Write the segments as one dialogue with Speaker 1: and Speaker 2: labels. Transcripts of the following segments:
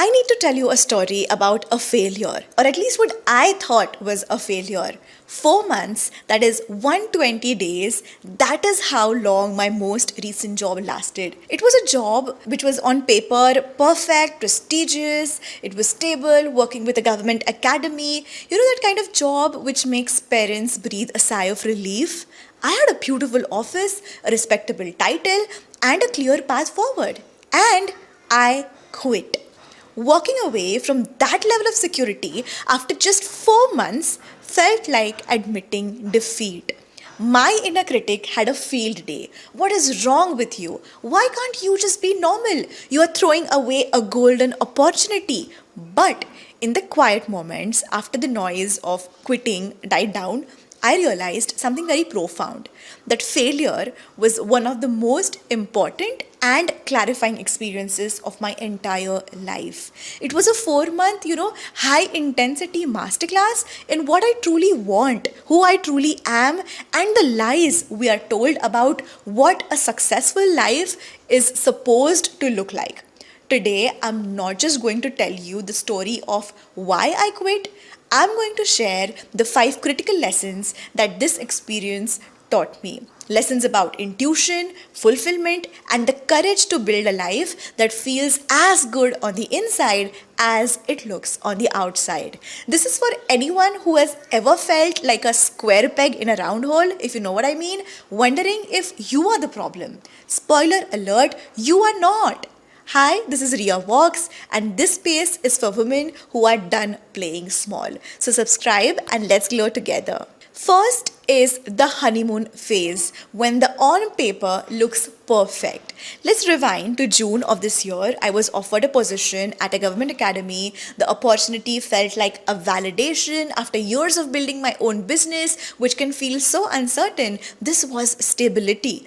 Speaker 1: I need to tell you a story about a failure, or at least what I thought was a failure. 4 months, that is 120 days, that is how long my most recent job lasted. It was a job which was on paper perfect, prestigious, it was stable, working with a government academy. You know, that kind of job which makes parents breathe a sigh of relief. I had a beautiful office, a respectable title, and a clear path forward. And I quit. Walking away from that level of security after just 4 months felt like admitting defeat. My inner critic had a field day. What is wrong with you? Why can't you just be normal? You are throwing away a golden opportunity. But in the quiet moments after the noise of quitting died down, I realized something very profound, that failure was one of the most important and clarifying experiences of my entire life. It was a 4 month, high intensity masterclass in what I truly want, who I truly am, and the lies we are told about what a successful life is supposed to look like. Today, I'm not just going to tell you the story of why I quit, I'm going to share the 5 critical lessons that this experience taught me. Lessons about intuition, fulfillment, and the courage to build a life that feels as good on the inside as it looks on the outside. This is for anyone who has ever felt like a square peg in a round hole, if you know what I mean, wondering if you are the problem. Spoiler alert, you are not. Hi, this is Ria Walks, and this space is for women who are done playing small. So subscribe and let's glow together. First is the honeymoon phase, when the on paper looks perfect. Let's rewind to June of this year. I was offered a position at a government academy. The opportunity felt like a validation after years of building my own business, which can feel so uncertain. This was stability,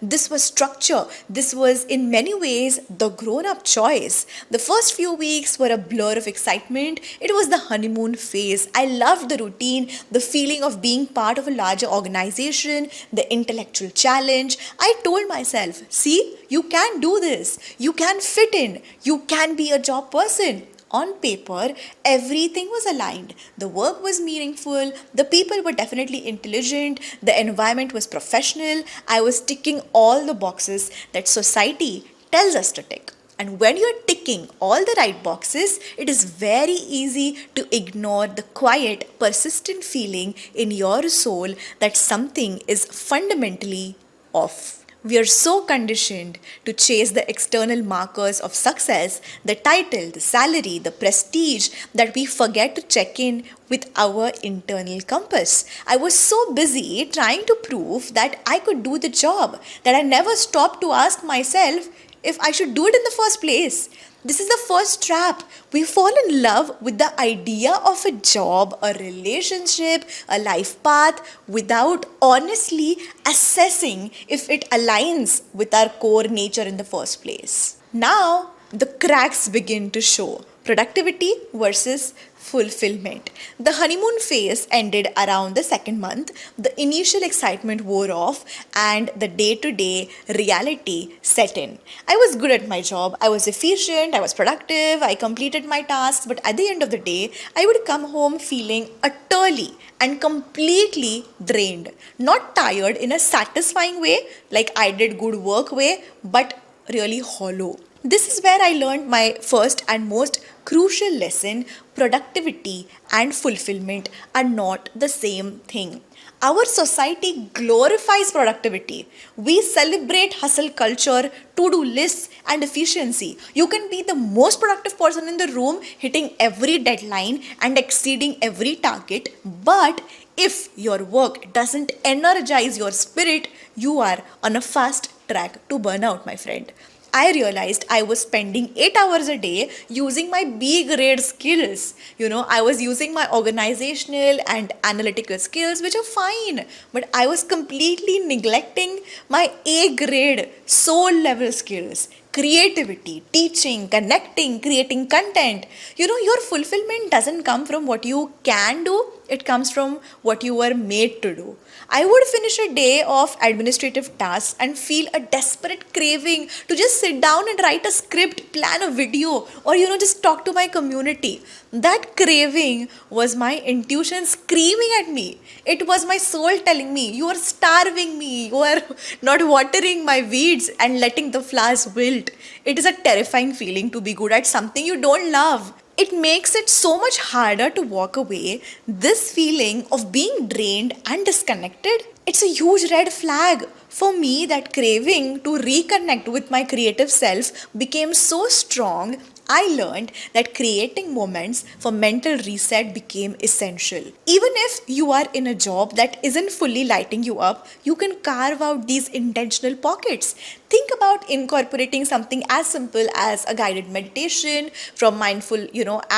Speaker 1: this was structure. This was, in many ways, the grown up choice. The first few weeks were a blur of excitement. It was the honeymoon phase. I loved the routine, the feeling of being part of a larger organization, the intellectual challenge. I told myself, see, you can do this. You can fit in. You can be a job person. On paper, everything was aligned. The work was meaningful. The people were definitely intelligent. The environment was professional. I was ticking all the boxes that society tells us to tick. And when you're ticking all the right boxes, it is very easy to ignore the quiet, persistent feeling in your soul that something is fundamentally off. We are so conditioned to chase the external markers of success, the title, the salary, the prestige, that we forget to check in with our internal compass. I was so busy trying to prove that I could do the job that I never stopped to ask myself if I should do it in the first place. This is the first trap. We fall in love with the idea of a job, a relationship, a life path without honestly assessing if it aligns with our core nature in the first place. Now, the cracks begin to show. Productivity versus fulfillment. The honeymoon phase ended around the second month. The initial excitement wore off and the day-to-day reality set in. I was good at my job. I was efficient. I was productive. I completed my tasks. But at the end of the day, I would come home feeling utterly and completely drained. Not tired in a satisfying way, like I did good work way, but really hollow. This is where I learned my first and most crucial lesson: productivity and fulfillment are not the same thing. Our society glorifies productivity. We celebrate hustle culture, to do lists, and efficiency. You can be the most productive person in the room, hitting every deadline and exceeding every target, but if your work doesn't energize your spirit, you are on a fast track to burnout, my friend. I realized I was spending 8 hours a day using my B grade skills. I was using my organizational and analytical skills, which are fine, but I was completely neglecting my A grade soul level skills: creativity, teaching, connecting, creating content. Your fulfillment doesn't come from what you can do, it comes from what you were made to do. I would finish a day of administrative tasks and feel a desperate craving to just sit down and write a script, plan a video, or just talk to my community. That craving was my intuition screaming at me. It was my soul telling me, "You are starving me, you are not watering my weeds and letting the flowers wilt." It is a terrifying feeling to be good at something you don't love. It makes it so much harder to walk away. This feeling of being drained and disconnected, it's a huge red flag. For me, that craving to reconnect with my creative self became so strong. I learned that creating moments for mental reset became essential. Even if you are in a job that isn't fully lighting you up, you can carve out these intentional pockets. Think about incorporating something as simple as a guided meditation from mindful,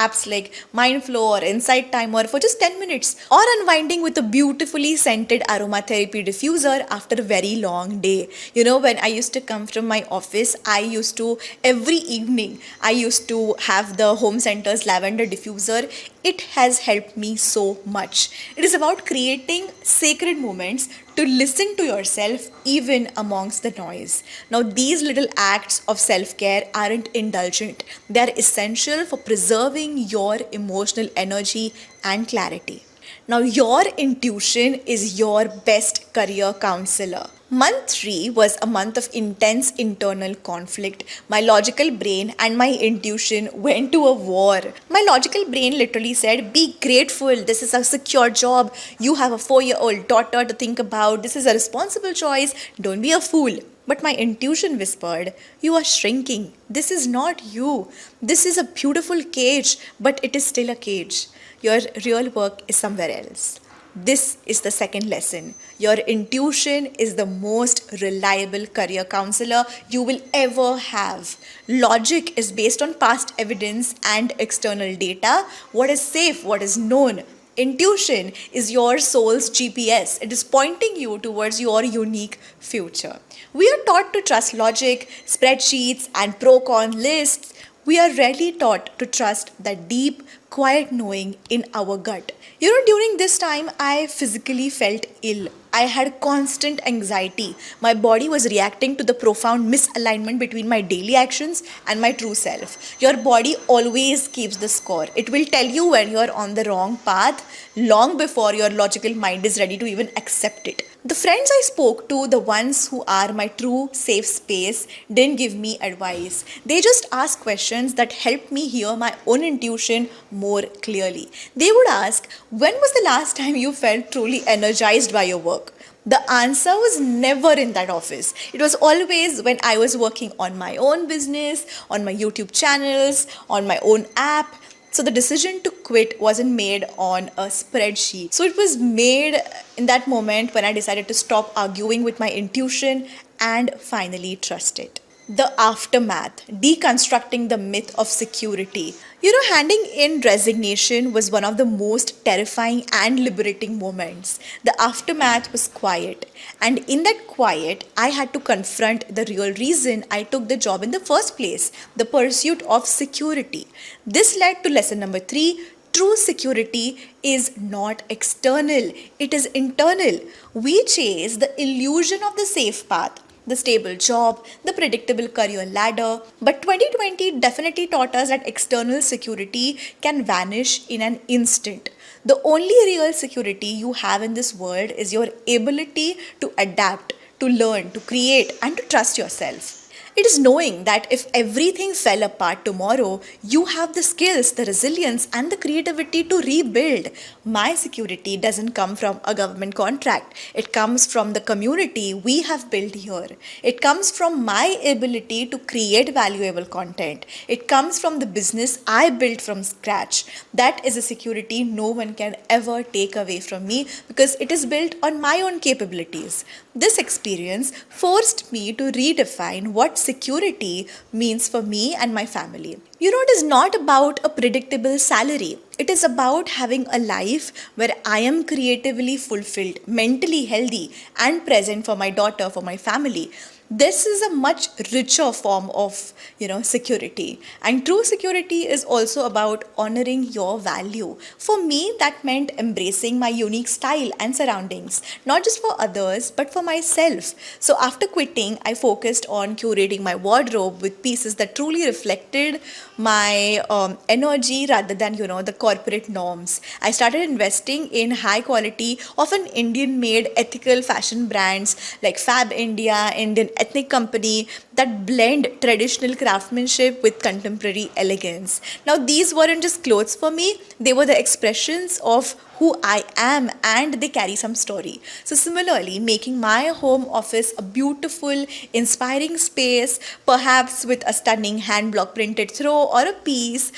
Speaker 1: apps like Mindflow or Insight Timer for just 10 minutes, or unwinding with a beautifully scented aromatherapy diffuser after a very long day. When I used to come from my office, every evening, I used to have the Home Center's lavender diffuser. It has helped me so much. It is about creating sacred moments to listen to yourself even amongst the noise. Now, these little acts of self care aren't indulgent, they are essential for preserving your emotional energy and clarity. Now, your intuition is your best career counselor. Month 3 was a month of intense internal conflict. My logical brain and my intuition went to a war. My logical brain literally said, "Be grateful, this is a secure job. You have a 4-year-old daughter to think about. This is a responsible choice. Don't be a fool." But my intuition whispered, "You are shrinking. This is not you. This is a beautiful cage, but it is still a cage. Your real work is somewhere else." This is the second lesson. Your intuition is the most reliable career counselor you will ever have. Logic is based on past evidence and external data. What is safe, what is known. Intuition is your soul's GPS. It is pointing you towards your unique future. We are taught to trust logic, spreadsheets, and pro-con lists. We are rarely taught to trust that deep, quiet knowing in our gut. During this time, I physically felt ill. I had constant anxiety. My body was reacting to the profound misalignment between my daily actions and my true self. Your body always keeps the score. It will tell you when you are on the wrong path long before your logical mind is ready to even accept it. The friends I spoke to, the ones who are my true safe space, didn't give me advice. They just asked questions that helped me hear my own intuition more clearly. They would ask, "When was the last time you felt truly energized by your work?" The answer was never in that office. It was always when I was working on my own business, on my YouTube channels, on my own app. So the decision to quit wasn't made on a spreadsheet. So it was made in that moment when I decided to stop arguing with my intuition and finally trust it. The aftermath, deconstructing the myth of security. Handing in resignation was one of the most terrifying and liberating moments. The aftermath was quiet. And in that quiet, I had to confront the real reason I took the job in the first place, the pursuit of security. This led to lesson number 3. True security is not external, it is internal. We chase the illusion of the safe path, the stable job, the predictable career ladder. But 2020 definitely taught us that external security can vanish in an instant. The only real security you have in this world is your ability to adapt, to learn, to create, and to trust yourself. It is knowing that if everything fell apart tomorrow, you have the skills, the resilience, and the creativity to rebuild. My security doesn't come from a government contract. It comes from the community we have built here. It comes from my ability to create valuable content. It comes from the business I built from scratch. That is a security no one can ever take away from me because it is built on my own capabilities. This experience forced me to redefine what security means for me and my family. It is not about a predictable salary. It is about having a life where I am creatively fulfilled, mentally healthy, and present for my daughter, for my family. This is a much richer form of, security. And true security is also about honoring your value. For me, that meant embracing my unique style and surroundings, not just for others, but for myself. So after quitting, I focused on curating my wardrobe with pieces that truly reflected my energy rather than, the corporate norms. I started investing in high quality, often Indian made ethical fashion brands like Fab India, Indian ethnic company that blend traditional craftsmanship with contemporary elegance. Now, these weren't just clothes for me, they were the expressions of who I am, and they carry some story. So, similarly, making my home office a beautiful, inspiring space, perhaps with a stunning hand block printed throw or a piece,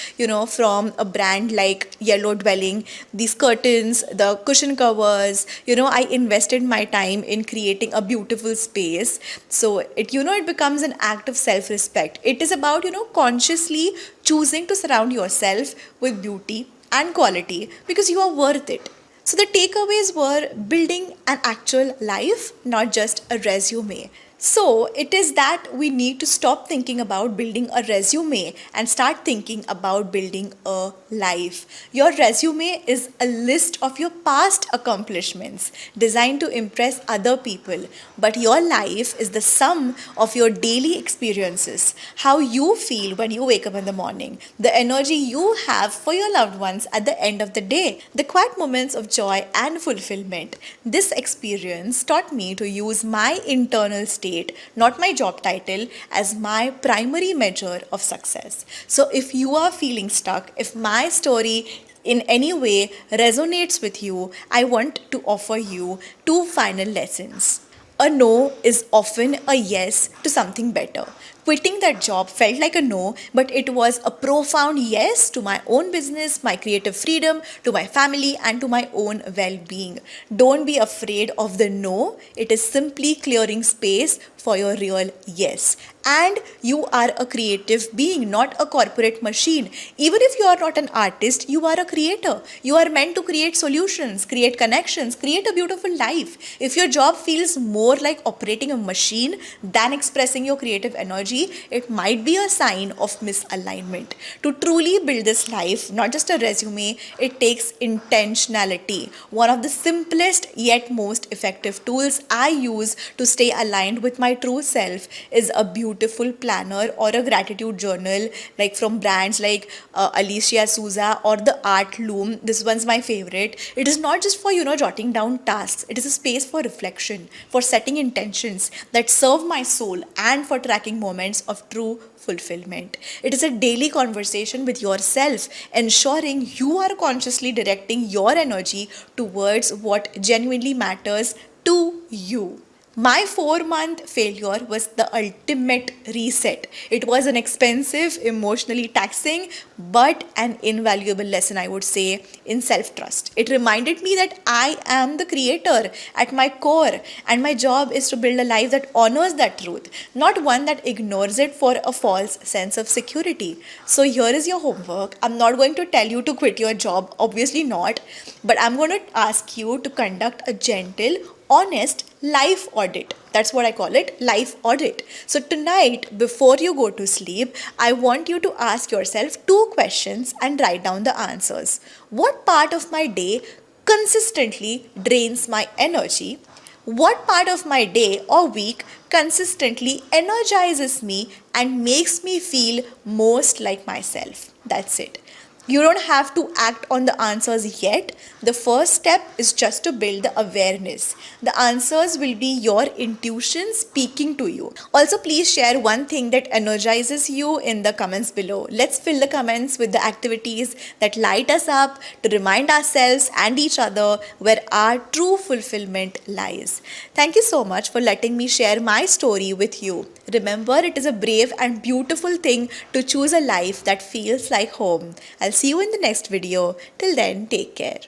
Speaker 1: from a brand like Yellow Dwelling, these curtains, the cushion covers, I invested my time in creating a beautiful space. So, it becomes an act of self respect. It is about, consciously choosing to surround yourself with beauty and quality because you are worth it. So the takeaways were building an actual life, not just a resume. So it is that we need to stop thinking about building a resume and start thinking about building a life. Your resume is a list of your past accomplishments designed to impress other people, but your life is the sum of your daily experiences, how you feel when you wake up in the morning, the energy you have for your loved ones at the end of the day, the quiet moments of joy and fulfillment. This experience taught me to use my internal state, not my job title, as my primary measure of success. So if you are feeling stuck, if my story in any way resonates with you, I want to offer you two final lessons. A no is often a yes to something better. Quitting that job felt like a no, but it was a profound yes to my own business, my creative freedom, to my family, and to my own well being. Don't be afraid of the no, it is simply clearing space for your real yes. And you are a creative being, not a corporate machine. Even if you are not an artist, you are a creator. You are meant to create solutions, create connections, create a beautiful life. If your job feels more like operating a machine than expressing your creative energy, it might be a sign of misalignment. To truly build this life, not just a resume, it takes intentionality. One of the simplest yet most effective tools I use to stay aligned with my true self is a beautiful planner or a gratitude journal, like from brands like Alicia Souza or the Art Loom. This one's my favorite. It is not just for jotting down tasks, it is a space for reflection, for setting intentions that serve my soul, and for tracking moments of true fulfillment. It is a daily conversation with yourself, ensuring you are consciously directing your energy towards what genuinely matters to you. My 4-month failure was the ultimate reset. It was an expensive, emotionally taxing, but an invaluable lesson, I would say, in self trust. It reminded me that I am the creator at my core, and my job is to build a life that honors that truth, not one that ignores it for a false sense of security. So, here is your homework. I'm not going to tell you to quit your job, obviously not, but I'm going to ask you to conduct a gentle, honest life audit. That's what I call it, life audit. So tonight, before you go to sleep, I want you to ask yourself two questions and write down the answers. What part of my day consistently drains my energy? What part of my day or week consistently energizes me and makes me feel most like myself? That's it. You don't have to act on the answers yet. The first step is just to build the awareness. The answers will be your intuition speaking to you. Also, please share one thing that energizes you in the comments below. Let's fill the comments with the activities that light us up to remind ourselves and each other where our true fulfillment lies. Thank you so much for letting me share my story with you. Remember, it is a brave and beautiful thing to choose a life that feels like home. I'll see you in the next video. Till then, take care.